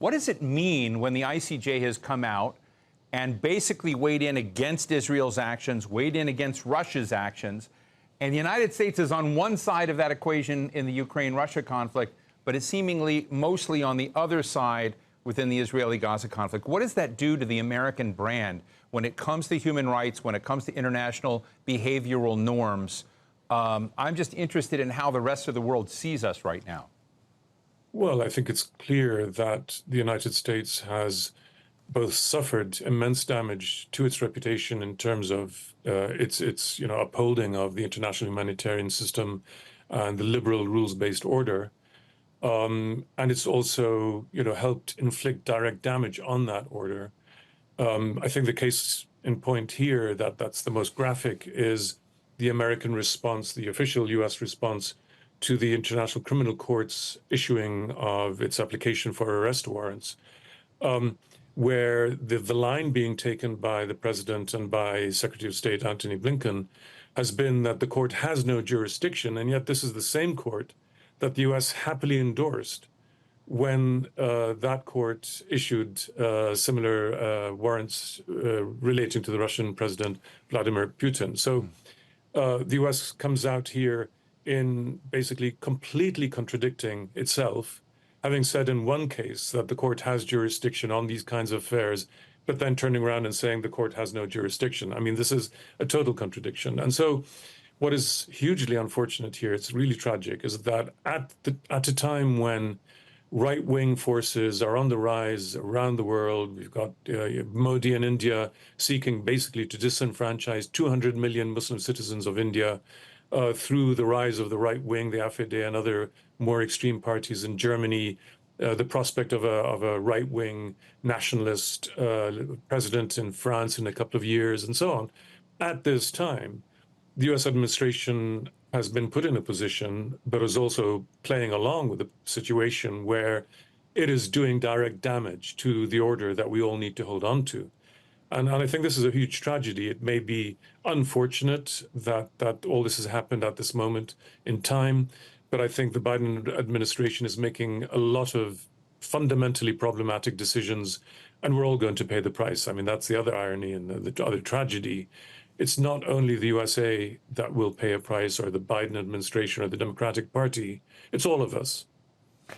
What does it mean when the ICJ has come out and basically weighed in against Israel's actions, weighed in against Russia's actions, and the United States is on one side of that equation in the Ukraine-Russia conflict, but is seemingly mostly on the other side within the Israeli-Gaza conflict? What does that do to the American brand when it comes to human rights, when it comes to international behavioral norms? I'm just interested in how the rest of the world sees us right now. Well, I think it's clear that the United States has both suffered immense damage to its reputation in terms of its upholding of the international humanitarian system and the liberal rules-based order, and it's also helped inflict direct damage on that order. I think the case in point here that's the most graphic is the American response, the official U.S. response to the International Criminal Court's issuing of its application for arrest warrants, where the line being taken by the president and by Secretary of State Antony Blinken has been that the court has no jurisdiction, and yet this is the same court that the U.S. happily endorsed when that court issued similar warrants relating to the Russian President Vladimir Putin. So the U.S. comes out here in basically completely contradicting itself, having said in one case that the court has jurisdiction on these kinds of affairs, but then turning around and saying the court has no jurisdiction. I mean, this is a total contradiction. And so what is hugely unfortunate here, it's really tragic, is that at a time when right-wing forces are on the rise around the world, we've got Modi in India seeking basically to disenfranchise 200 million Muslim citizens of India, through the rise of the right wing, the AfD and other more extreme parties in Germany, the prospect of a right wing nationalist president in France in a couple of years, and so on. At this time, the U.S. administration has been put in a position, but is also playing along with the situation where it is doing direct damage to the order that we all need to hold on to. And I think this is a huge tragedy. It may be unfortunate that all this has happened at this moment in time, but I think the Biden administration is making a lot of fundamentally problematic decisions, and we're all going to pay the price. I mean, that's the other irony and the other tragedy. It's not only the USA that will pay a price, or the Biden administration or the Democratic Party, it's all of us.